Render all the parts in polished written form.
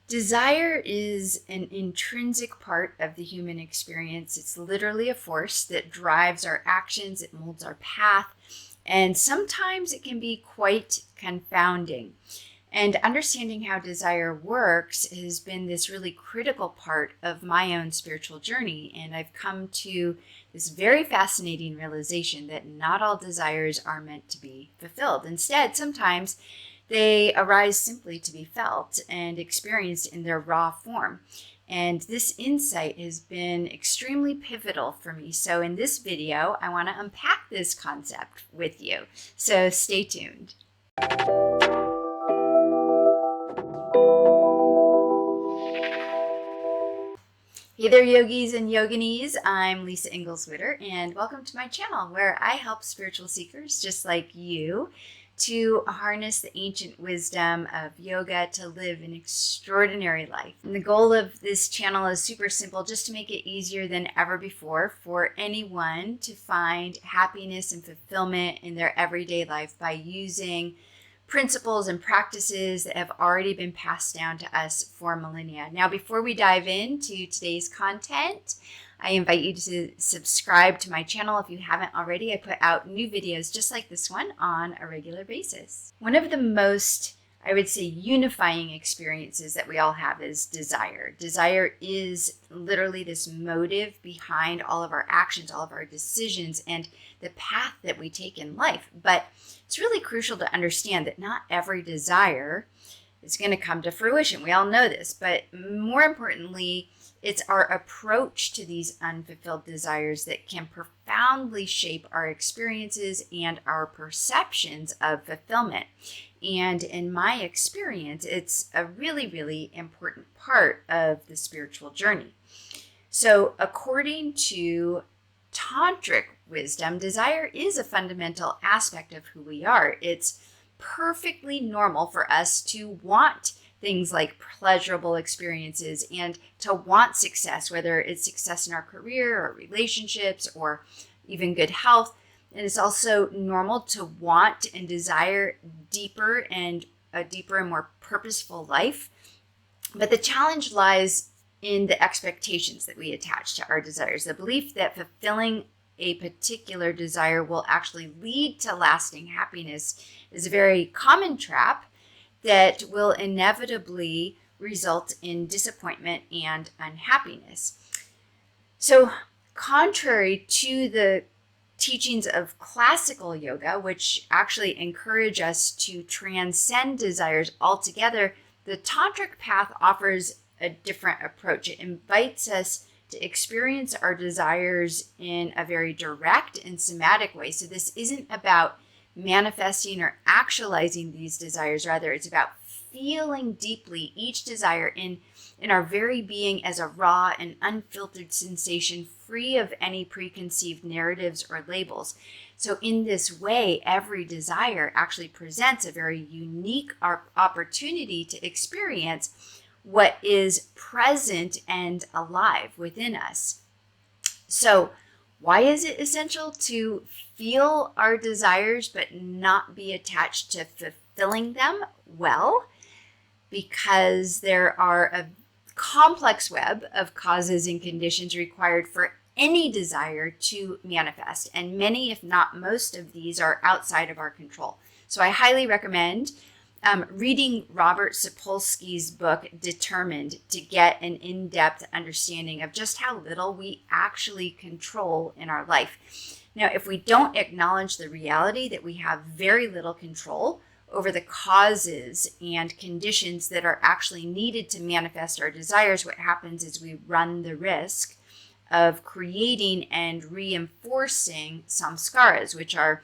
Desire is an intrinsic part of the human experience. It's literally a force that drives our actions, it molds our path, and sometimes it can be quite confounding. And understanding how desire works has been this really critical part of my own spiritual journey. And I've come to this very fascinating realization that not all desires are meant to be fulfilled. Instead, sometimes they arise simply to be felt and experienced in their raw form. And this insight has been extremely pivotal for me. So in this video, I want to unpack this concept with you. So stay tuned. Hey there, yogis and yoginis. I'm Lisa Engles, and welcome to my channel where I help spiritual seekers just like you to harness the ancient wisdom of yoga to live an extraordinary life. And the goal of this channel is super simple, just to make it easier than ever before for anyone to find happiness and fulfillment in their everyday life by using principles and practices that have already been passed down to us for millennia. Now, before we dive into today's content, I invite you to subscribe to my channel if you haven't already. I put out new videos just like this one on a regular basis. One of the most, I would say, unifying experiences that we all have is desire. Desire is literally this motive behind all of our actions, all of our decisions, and the path that we take in life. But it's really crucial to understand that not every desire is going to come to fruition. We all know this, but more importantly, it's our approach to these unfulfilled desires that can profoundly shape our experiences and our perceptions of fulfillment. And in my experience, it's a really, really important part of the spiritual journey. So according to Tantric wisdom, desire is a fundamental aspect of who we are. It's perfectly normal for us to want things like pleasurable experiences and to want success, whether it's success in our career or relationships or even good health. And it's also normal to want and desire deeper and more purposeful life. But the challenge lies in the expectations that we attach to our desires. The belief that fulfilling a particular desire will actually lead to lasting happiness is a very common trap that will inevitably result in disappointment and unhappiness. So, contrary to the teachings of classical yoga, which actually encourage us to transcend desires altogether, the Tantric path offers a different approach. It invites us to experience our desires in a very direct and somatic way. So this isn't about manifesting or actualizing these desires. Rather, it's about feeling deeply each desire in our very being as a raw and unfiltered sensation, free of any preconceived narratives or labels. So in this way, every desire actually presents a very unique opportunity to experience what is present and alive within us. So why is it essential to feel our desires but not be attached to fulfilling them? Well, because there are a complex web of causes and conditions required for any desire to manifest, and many, if not most of these, are outside of our control. So I highly recommend reading Robert Sapolsky's book, Determined, to get an in-depth understanding of just how little we actually control in our life. Now, if we don't acknowledge the reality that we have very little control over the causes and conditions that are actually needed to manifest our desires, what happens is we run the risk of creating and reinforcing samskaras, which are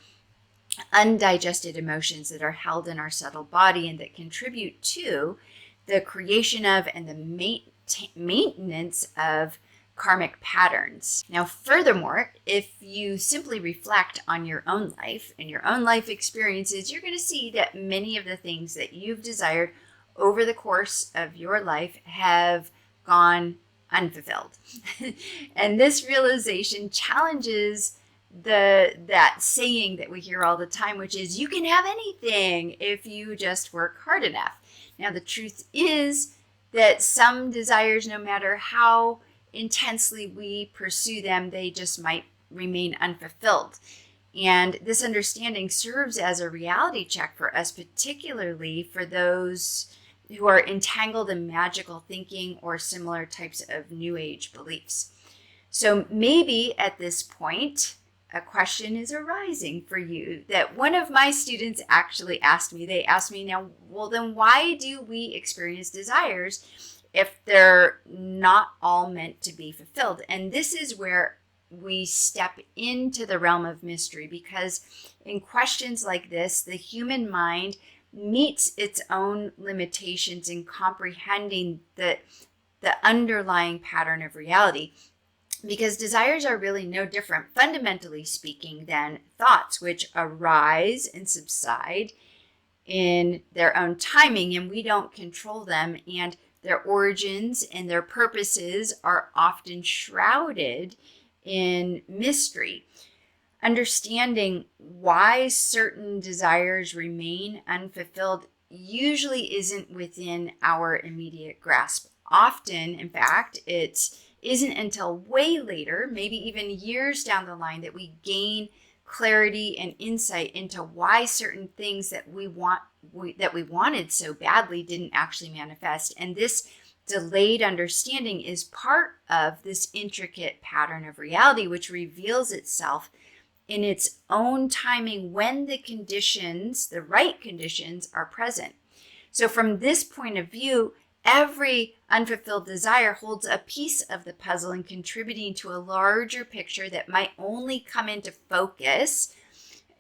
undigested emotions that are held in our subtle body and that contribute to the creation of and the maintenance of karmic patterns. Now, furthermore, if you simply reflect on your own life and your own life experiences, you're going to see that many of the things that you've desired over the course of your life have gone unfulfilled. And this realization challenges that saying that we hear all the time, which is you can have anything if you just work hard enough. Now, the truth is that some desires, no matter how intensely we pursue them, they just might remain unfulfilled. And this understanding serves as a reality check for us, particularly for those who are entangled in magical thinking or similar types of New Age beliefs. So maybe at this point, a question is arising for you that one of my students actually asked me. They asked me, now, well, then why do we experience desires if they're not all meant to be fulfilled? And this is where we step into the realm of mystery, because in questions like this, the human mind meets its own limitations in comprehending the underlying pattern of reality, because desires are really no different, fundamentally speaking, than thoughts, which arise and subside in their own timing, and we don't control them, and their origins and their purposes are often shrouded in mystery. Understanding why certain desires remain unfulfilled usually isn't within our immediate grasp. Often, in fact, it isn't until way later, maybe even years down the line, that we gain clarity and insight into why certain things that we wanted so badly didn't actually manifest. And this delayed understanding is part of this intricate pattern of reality, which reveals itself in its own timing when the conditions, the right conditions, are present. So from this point of view, every unfulfilled desire holds a piece of the puzzle and contributing to a larger picture that might only come into focus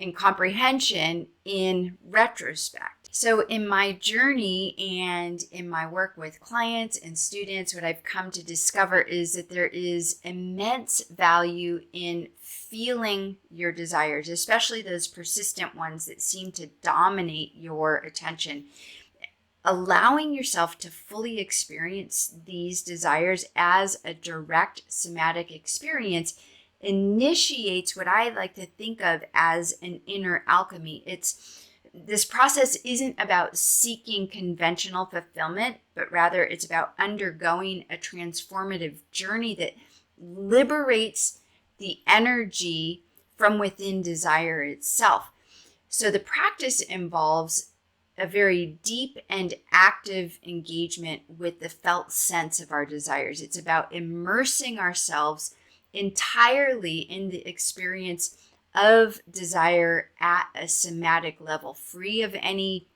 and comprehension in retrospect. So in my journey and in my work with clients and students, what I've come to discover is that there is immense value in feeling your desires, especially those persistent ones that seem to dominate your attention. Allowing yourself to fully experience these desires as a direct somatic experience initiates what I like to think of as an inner alchemy. This process isn't about seeking conventional fulfillment, but rather it's about undergoing a transformative journey that liberates the energy from within desire itself. So the practice involves a very deep and active engagement with the felt sense of our desires. It's about immersing ourselves entirely in the experience of desire at a somatic level, free of any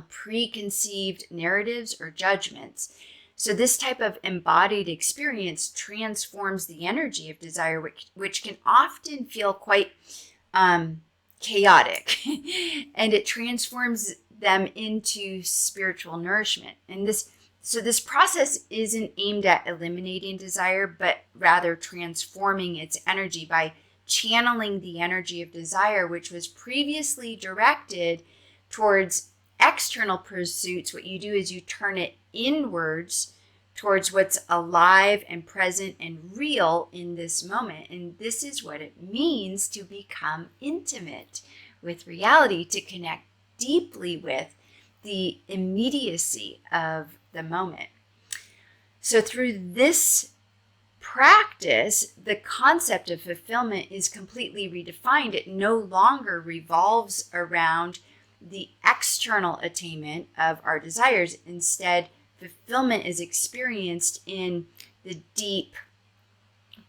preconceived narratives or judgments. So this type of embodied experience transforms the energy of desire, which can often feel quite chaotic, and it transforms them into spiritual nourishment. And this process isn't aimed at eliminating desire, but rather transforming its energy by channeling the energy of desire, which was previously directed towards external pursuits. What you do is you turn it inwards towards what's alive and present and real in this moment. And this is what it means to become intimate with reality, to connect deeply with the immediacy of the moment. So through this practice, the concept of fulfillment is completely redefined. It no longer revolves around the external attainment of our desires. Instead, fulfillment is experienced in the deep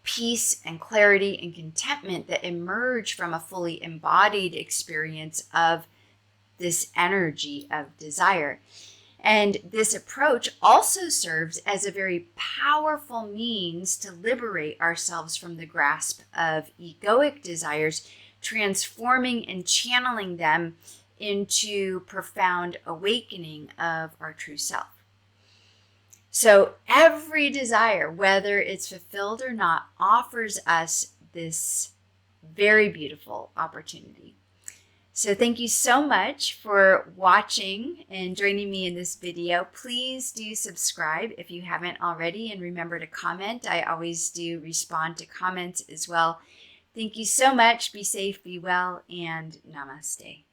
peace and clarity and contentment that emerge from a fully embodied experience of this energy of desire. And this approach also serves as a very powerful means to liberate ourselves from the grasp of egoic desires, transforming and channeling them into profound awakening of our true self. So every desire, whether it's fulfilled or not, offers us this very beautiful opportunity. So thank you so much for watching and joining me in this video. Please do subscribe if you haven't already, and remember to comment. I always do respond to comments as well. Thank you so much. Be safe, be well, and namaste.